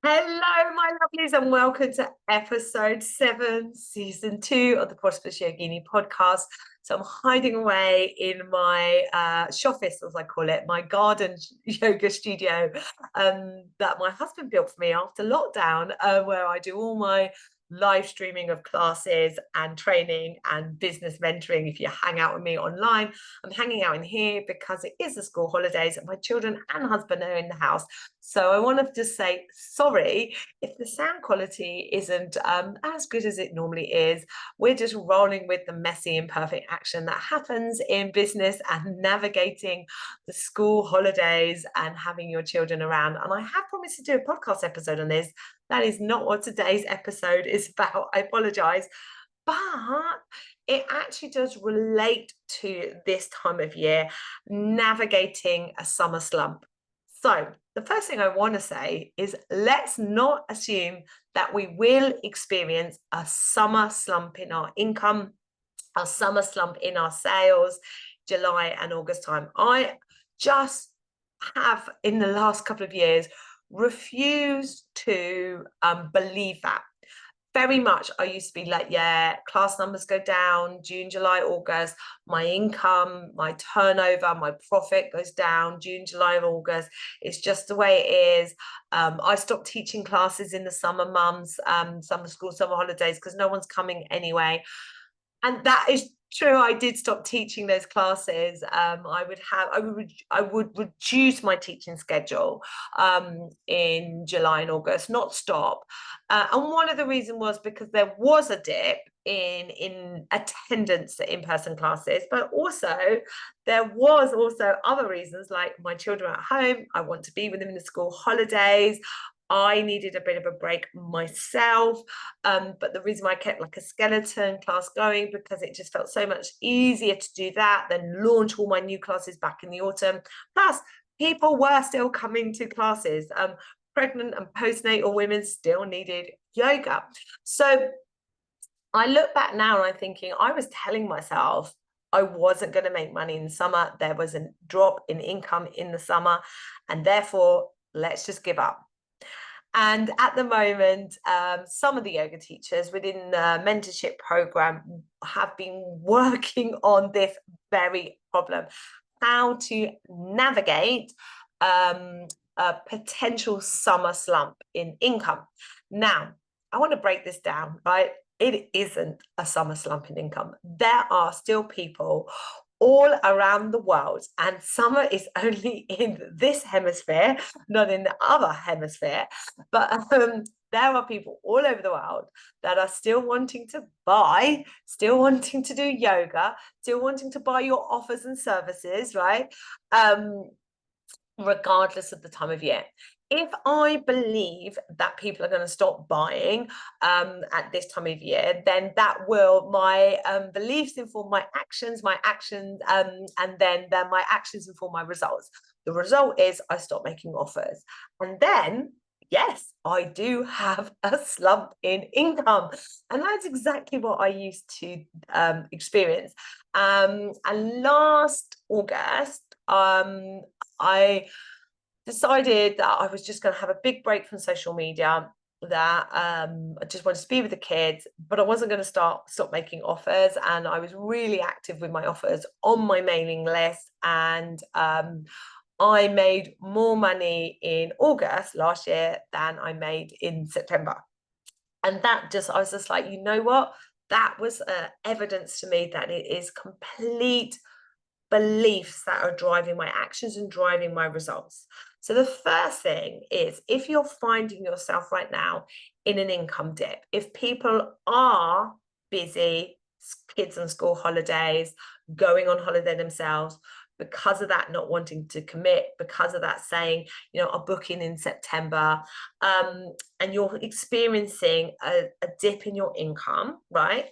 Hello, my lovelies, and welcome to episode 7, season 2 of the Prosperous Yogini Podcast. So I'm hiding away in my shoffice, as I call it, my garden yoga studio that my husband built for me after lockdown, where I do all my live streaming of classes and training and business mentoring. If you hang out with me online, I'm hanging out in here because it is the school holidays and my children and husband are in the house. So I want to just say sorry if the sound quality isn't as good as it normally is. We're just rolling with the messy imperfect action that happens in business and navigating the school holidays and having your children around. And I have promised to do a podcast episode on this. That is not what today's episode is about. I apologize. But it actually does relate to this time of year, navigating a summer slump. So the first thing I want to say is let's not assume that we will experience a summer slump in our income, a summer slump in our sales, July and August time. I just have, in the last couple of years, refused to believe that. Very much, I used to be like, yeah, class numbers go down June, July, August. My income, my turnover, my profit goes down June, July, and August. It's just the way it is. I stopped teaching classes in the summer months, summer school, summer holidays, because no one's coming anyway. And that is true. I did stop teaching those classes. I would reduce my teaching schedule in July and August, not stop. And one of the reasons was because there was a dip in attendance to in-person classes, but also there was also other reasons, like my children are at home. I want to be with them in the school holidays. I needed a bit of a break myself, but the reason why I kept like a skeleton class going, because it just felt so much easier to do that than launch all my new classes back in the autumn. Plus, people were still coming to classes. Pregnant and postnatal women still needed yoga. So I look back now and I'm thinking, I was telling myself I wasn't going to make money in the summer. There was a drop in income in the summer, and therefore, let's just give up. And at the moment, some of the yoga teachers within the mentorship program have been working on this very problem, how to navigate a potential summer slump in income. Now, I want to break this down, right? It isn't a summer slump in income. There are still people all around the world, and summer is only in this hemisphere, not in the other hemisphere, but there are people all over the world that are still wanting to buy, still wanting to do yoga, still wanting to buy your offers and services, right? Regardless of the time of year. If I believe that people are going to stop buying at this time of year, then that will, my beliefs inform my actions, and then my actions inform my results. The result is I stop making offers. And then, yes, I do have a slump in income. And that's exactly what I used to experience. And last August, I decided that I was just going to have a big break from social media, that I just wanted to be with the kids, but I wasn't going to stop making offers. And I was really active with my offers on my mailing list. And I made more money in August last year than I made in September. And that just, I was just like, you know what? That was evidence to me that it is complete beliefs that are driving my actions and driving my results. So the first thing is, if you're finding yourself right now in an income dip, if people are busy, kids on school holidays, going on holiday themselves, because of that not wanting to commit, because of that saying, you know, I'll book in September, and you're experiencing a dip in your income, right?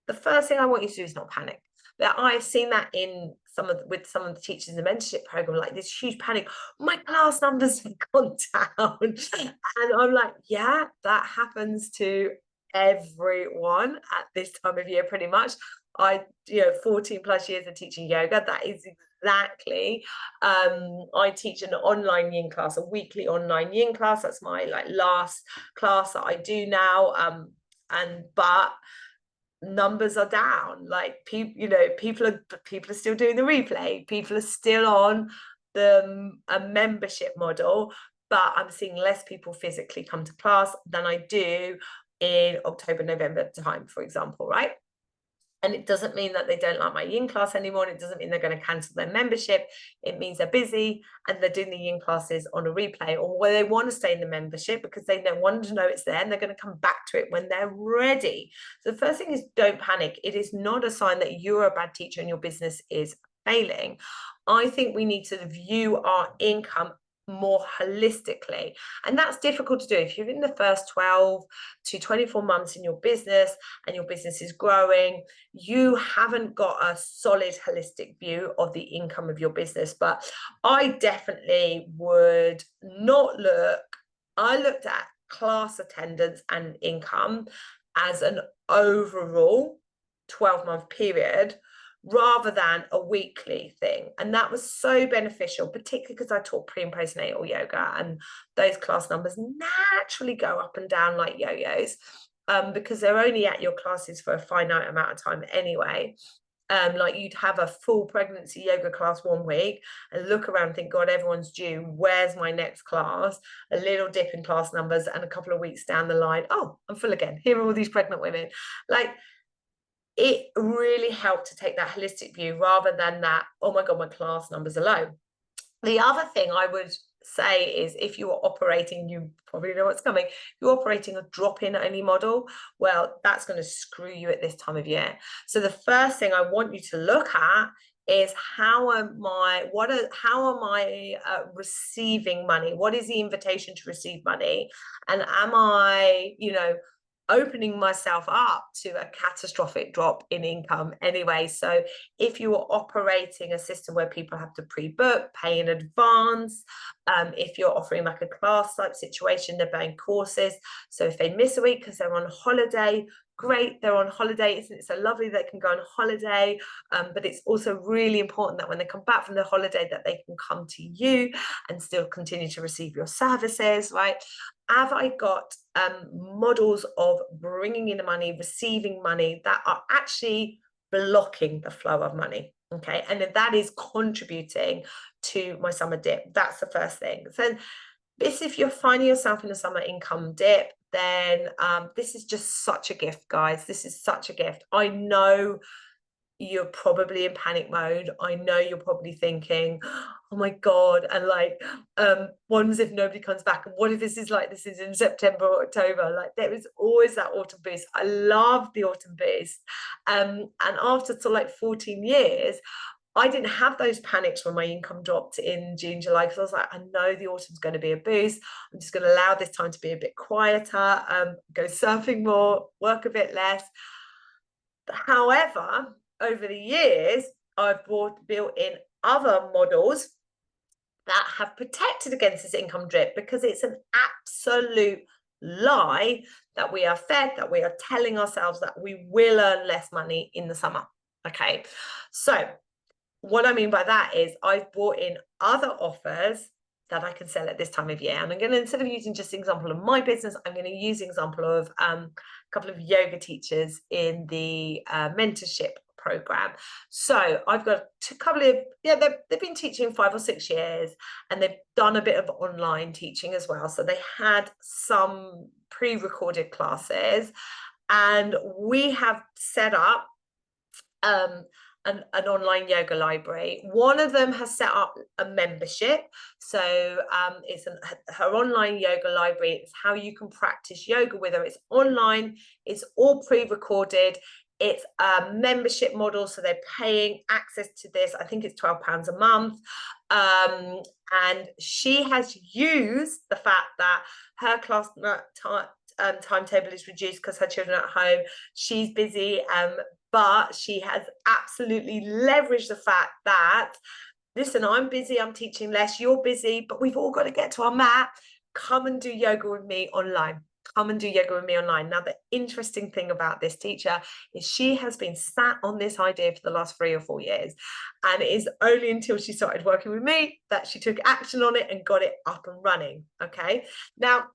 The first thing I want you to do is not panic. That I've seen that in some of the teachers in the mentorship program, like this huge panic. My class numbers have gone down, and I'm like, yeah, that happens to everyone at this time of year, pretty much. 14 plus years of teaching yoga. That is exactly. I teach an online yin class, a weekly online yin class. That's my last class that I do now. But numbers are down. People are still doing the replay. People are still on a membership model, but I'm seeing less people physically come to class than I do in October, November time, for example, right? And it doesn't mean that they don't like my yin class anymore. And it doesn't mean they're going to cancel their membership. It means they're busy and they're doing the yin classes on a replay, or where they want to stay in the membership because they don't want to know it's there and they're going to come back to it when they're ready. So the first thing is, don't panic. It is not a sign that you're a bad teacher and your business is failing. I think we need to view our income more holistically, and that's difficult to do if you're in the first 12 to 24 months in your business and your business is growing. You haven't got a solid holistic view of the income of your business. But I definitely would not I looked at class attendance and income as an overall 12-month period rather than a weekly thing. And that was so beneficial, particularly because I taught pre and postnatal yoga, and those class numbers naturally go up and down like yo-yos, because they're only at your classes for a finite amount of time anyway. Like you'd have a full pregnancy yoga class one week and look around and think, God, everyone's due. Where's my next class? A little dip in class numbers, and a couple of weeks down the line, oh, I'm full again. Here are all these pregnant women. It really helped to take that holistic view rather than that, oh my God, my class numbers are low. The other thing I would say is, if you are operating, you probably know what's coming, if you're operating a drop-in only model, well, that's going to screw you at this time of year. So the first thing I want you to look at is, how am I receiving money? What is the invitation to receive money? And am I, opening myself up to a catastrophic drop in income anyway? So if you are operating a system where people have to pre-book, pay in advance, if you're offering like a class type situation, they're buying courses, so if they miss a week because they're on holiday, great, they're on holiday. Isn't it so lovely they can go on holiday? But it's also really important that when they come back from their holiday, that they can come to you and still continue to receive your services, right? Have I got models of bringing in the money, receiving money, that are actually blocking the flow of money? Okay, and that is contributing to my summer dip. That's the first thing. So if you're finding yourself in a summer income dip, then this is just such a gift, guys. This is such a gift. I know you're probably in panic mode. I know you're probably thinking, oh my God, and what if nobody comes back? And what if this is in September or October? There is always that autumn boost. I love the autumn boost. And after 14 years, I didn't have those panics when my income dropped in June, July, because I was like, I know the autumn's going to be a boost. I'm just going to allow this time to be a bit quieter, go surfing more, work a bit less. However, over the years, I've built in other models that have protected against this income drip, because it's an absolute lie that we are fed, that we are telling ourselves that we will earn less money in the summer. Okay, so what I mean by that is, I've brought in other offers that I can sell at this time of year. And I'm going to, instead of using just an example of my business, I'm going to use an example of a couple of yoga teachers in the mentorship program. So I've got a couple of, they've been teaching 5 or 6 years, and they've done a bit of online teaching as well. So they had some pre-recorded classes, and we have set up an online yoga library. One of them has set up a membership. So it's her online yoga library. It's how you can practice yoga with her. It's online. It's all pre-recorded. It's a membership model. So they're paying access to this. I think it's £12 a month. And she has used the fact that her class timetable is reduced because her children are at home. She's busy, but she has absolutely leveraged the fact that, listen, I'm busy, I'm teaching less, you're busy, but we've all got to get to our mat. Come and do yoga with me online. come and do yoga with me online. Now, the interesting thing about this teacher is she has been sat on this idea for the last 3 or 4 years. And it is only until she started working with me that she took action on it and got it up and running. Okay. Now,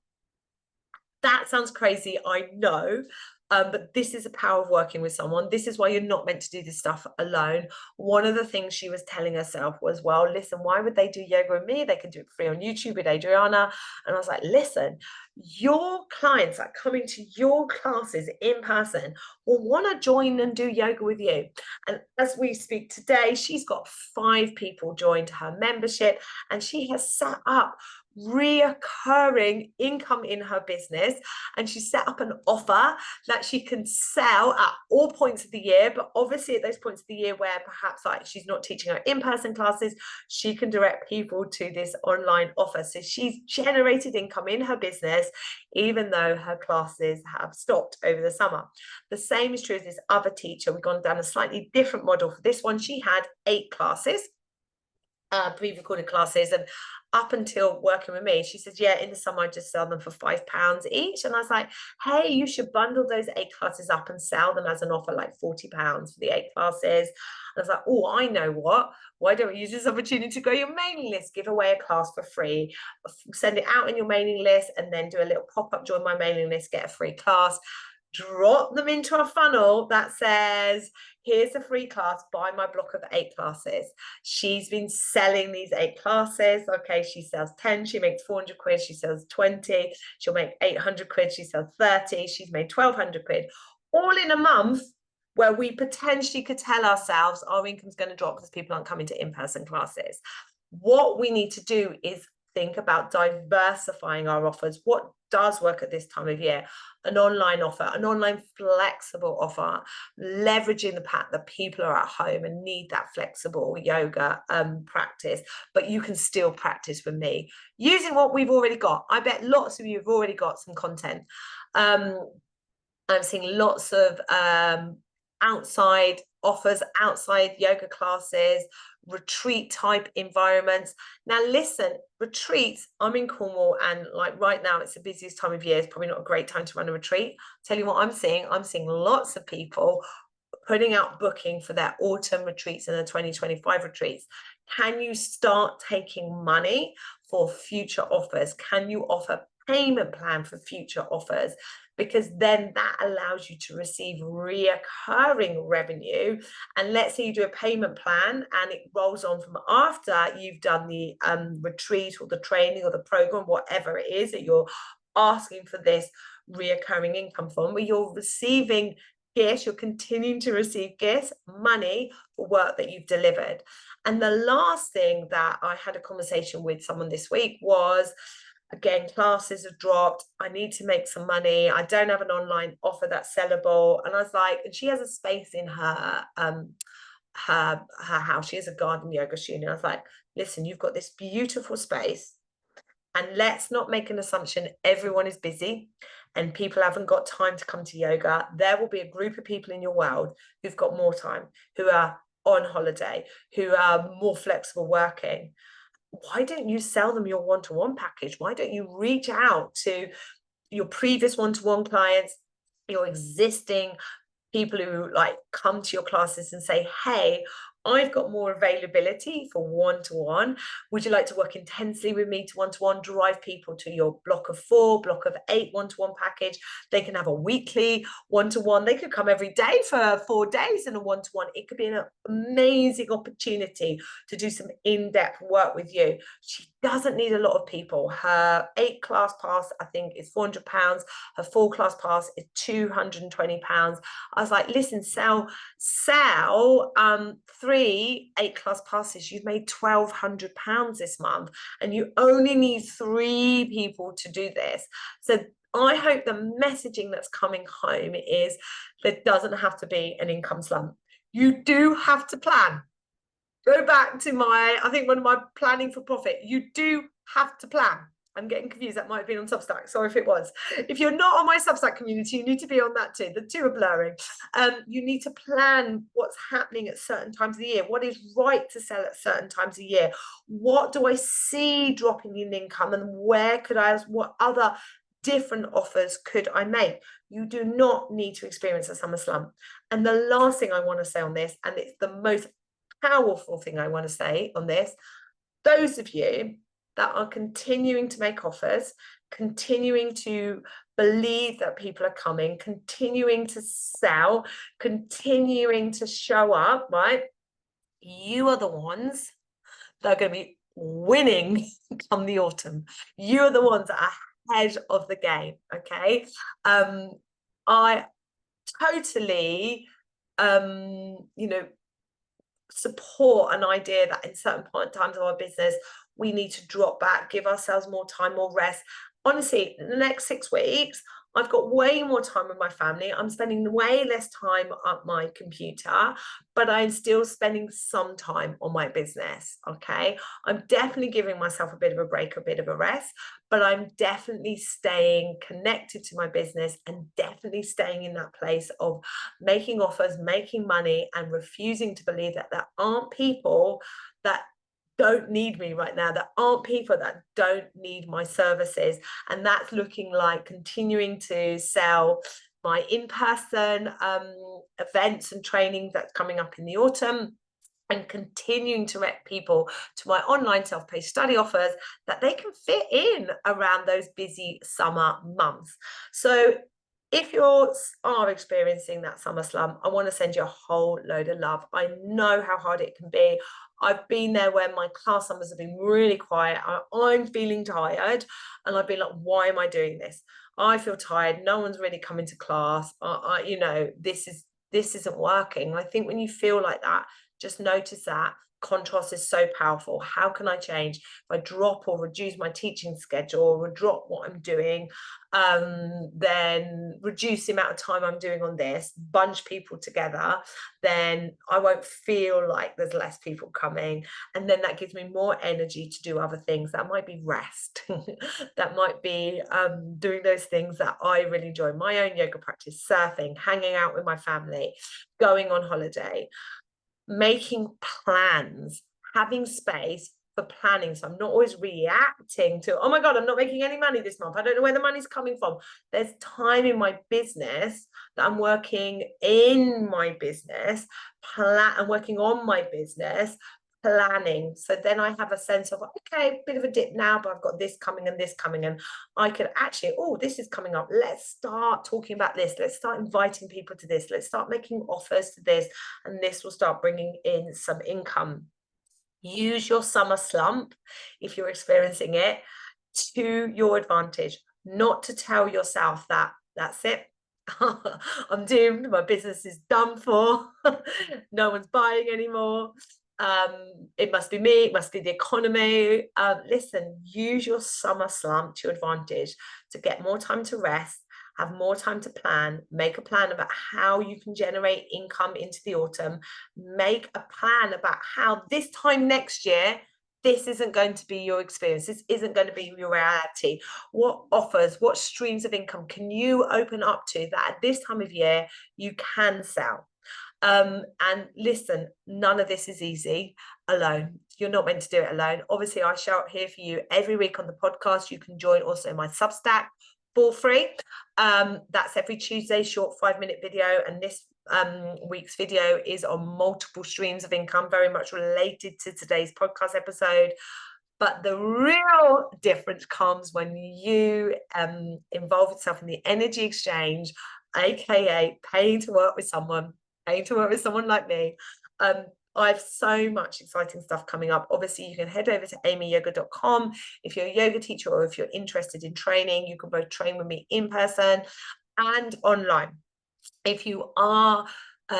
that sounds crazy, I know. But this is the power of working with someone. This is why you're not meant to do this stuff alone. One of the things she was telling herself was, well, listen, why would they do yoga with me? They can do it free on YouTube with Adriana. And I was like, listen, your clients that are coming to your classes in person will want to join and do yoga with you. And as we speak today, she's got 5 people joined her membership, and she has set up reoccurring income in her business, and she set up an offer that she can sell at all points of the year. But obviously at those points of the year where perhaps like she's not teaching her in-person classes, she can direct people to this online offer. So she's generated income in her business even though her classes have stopped over the summer. The same is true as this other teacher. We've gone down a slightly different model. For this one, she had 8 classes, pre-recorded classes, and up until working with me, she says, yeah, in the summer I just sell them for £5 each. And I was like, hey, you should bundle those 8 classes up and sell them as an offer, like £40 for the 8 classes. And I was like, oh, I know what, why don't we use this opportunity to grow your mailing list, give away a class for free, send it out in your mailing list, and then do a little pop-up, join my mailing list, get a free class. Drop them into a funnel that says, here's a free class, buy my block of 8 classes. She's been selling these 8 classes. Okay, she sells 10, she makes 400 quid, she sells 20, she'll make 800 quid, she sells 30, she's made 1,200 quid, all in a month where we potentially could tell ourselves our income's going to drop because people aren't coming to in-person classes. What we need to do is think about diversifying our offers. What does work at this time of year? An online offer, an online flexible offer, leveraging the fact that people are at home and need that flexible yoga practice, but you can still practice with me using what we've already got. I bet lots of you have already got some content. I'm seeing lots of outside offers, outside yoga classes, retreat type environments. Now listen, retreats, I'm in Cornwall, and like right now it's the busiest time of year. It's probably not a great time to run a retreat. Tell you what I'm seeing lots of people putting out booking for their autumn retreats and the 2025 retreats. Can you start taking money for future offers? Can you offer payment plan for future offers? Because then that allows you to receive reoccurring revenue. And let's say you do a payment plan and it rolls on from after you've done the retreat or the training or the program, whatever it is that you're asking for this reoccurring income from, where you're receiving gifts, you're continuing to receive gifts, money for work that you've delivered. And the last thing that I had a conversation with someone this week was, again, classes have dropped. I need to make some money. I don't have an online offer that's sellable. And I was like, and she has a space in her house. She has a garden yoga studio. I was like, listen, you've got this beautiful space, and let's not make an assumption everyone is busy and people haven't got time to come to yoga. There will be a group of people in your world who've got more time, who are on holiday, who are more flexible working. Why don't you sell them your one-to-one package? Why don't you reach out to your previous one-to-one clients, your existing people who like come to your classes and say, hey, I've got more availability for one-to-one. Would you like to work intensely with me to one-to-one? Drive people to your block of 4, block of 8 one-to-one package. They can have a weekly one-to-one. They could come every day for 4 days in a one-to-one. It could be an amazing opportunity to do some in-depth work with you. She doesn't need a lot of people. Her 8 class pass, I think, is £400. Her 4 class pass is £220. I was like, listen, sell 3 8 class passes. You've made £1,200 this month, and you only need 3 people to do this. So I hope the messaging that's coming home is there doesn't have to be an income slump. You do have to plan. Go back to I think one of my planning for profit. You do have to plan. I'm getting confused. That might have been on Substack. Sorry if it was. If you're not on my Substack community, you need to be on that too. The two are blurring. You need to plan what's happening at certain times of the year. What is right to sell at certain times of year? What do I see dropping in income, and where could what other different offers could I make? You do not need to experience a summer slump. And the last thing I want to say on this, and it's the most powerful thing I want to say on this, those of you that are continuing to make offers, continuing to believe that people are coming, continuing to sell, continuing to show up, right? You are the ones that are going to be winning come the autumn. You are the ones that are ahead of the game, okay? I totally, support an idea that in certain times of our business, we need to drop back, give ourselves more time, more rest. Honestly, in the next 6 weeks, I've got way more time with my family. I'm spending way less time at my computer, but I'm still spending some time on my business. Okay. I'm definitely giving myself a bit of a break, a bit of a rest, but I'm definitely staying connected to my business and definitely staying in that place of making offers, making money, and refusing to believe that there aren't people that don't need me right now, that aren't people that don't need my services. And that's looking like continuing to sell my in-person events and trainings that's coming up in the autumn, and continuing to direct people to my online self-paced study offers that they can fit in around those busy summer months. So if you are experiencing that summer slump, I want to send you a whole load of love. I know how hard it can be. I've been there when my class numbers have been really quiet. I'm feeling tired, and I've been like, why am I doing this? I feel tired. No one's really coming to class. This isn't working. I think when you feel like that, just notice that contrast is so powerful. How can I change? If I drop or reduce my teaching schedule or drop what I'm doing, then reduce the amount of time I'm doing on this, bunch people together, then I won't feel like there's less people coming. And then that gives me more energy to do other things. That might be rest. That might be doing those things that I really enjoy. My own yoga practice, surfing, hanging out with my family, going on holiday, making plans, having space for planning. So I'm not always reacting to, oh my God, I'm not making any money this month. I don't know where the money's coming from. There's time in my business that I'm working in my business, I'm working on my business, planning. So then I have a sense of, okay, bit of a dip now, but I've got this coming and this coming, and I could actually, oh, this is coming up. Let's start talking about this. Let's start inviting people to this. Let's start making offers to this, and this will start bringing in some income. Use your summer slump, if you're experiencing it, to your advantage, not to tell yourself that that's it. I'm doomed. My business is done for. No one's buying anymore. It must be me, it must be the economy. Listen, use your summer slump to your advantage to get more time to rest, have more time to plan, make a plan about how you can generate income into the autumn, make a plan about how this time next year, this isn't going to be your experience. This isn't going to be your reality. What offers, what streams of income can you open up to that at this time of year you can sell? And listen, none of this is easy alone. You're not meant to do it alone. Obviously, I show up here for you every week on the podcast. You can join also my Substack for free. That's every Tuesday, short 5-minute video. And this week's video is on multiple streams of income, very much related to today's podcast episode. But the real difference comes when you involve yourself in the energy exchange, aka paying to work with someone like me. I have so much exciting stuff coming up. Obviously, you can head over to amyyoga.com. If you're a yoga teacher or if you're interested in training, you can both train with me in person and online. If you are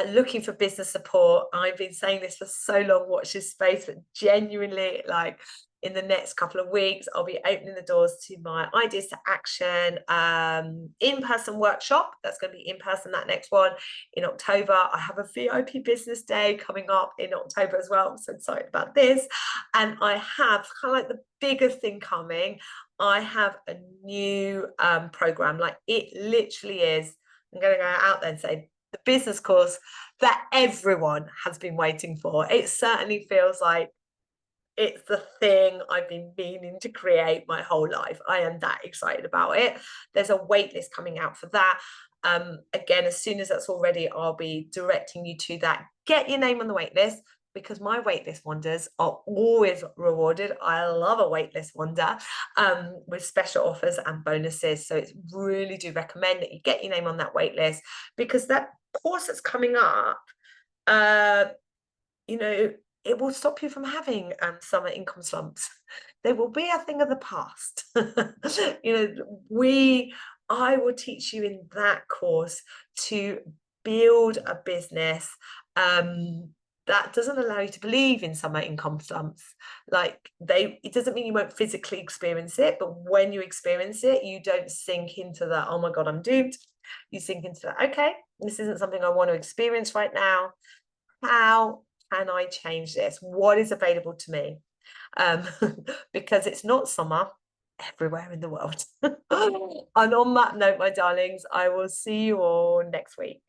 looking for business support, I've been saying this for so long, watch this space, but genuinely, like, in the next couple of weeks, I'll be opening the doors to my Ideas to Action in-person workshop. That's going to be in person, that next one in October. I have a VIP business day coming up in October as well. I'm so excited about this. And I have kind of like the biggest thing coming. I have a new program. Like, it literally is, I'm going to go out there and say, the business course that everyone has been waiting for. It certainly feels like It's the thing I've been meaning to create my whole life. I am that excited about it. There's a wait list coming out for that. Again, as soon as that's all ready, I'll be directing you to that. Get your name on the wait list, because my waitlist wonders are always rewarded. I love a waitlist wonder with special offers and bonuses. So it's really do recommend that you get your name on that waitlist, because that course that's coming up, you know, it will stop you from having summer income slumps. They will be a thing of the past. I will teach you in that course to build a business that doesn't allow you to believe in summer income slumps. It doesn't mean you won't physically experience it, but when you experience it, you don't sink into that, oh my God, I'm doomed. You sink into that, okay, this isn't something I want to experience right now. How can I change this? What is available to me? Because it's not summer everywhere in the world. And on that note, my darlings, I will see you all next week.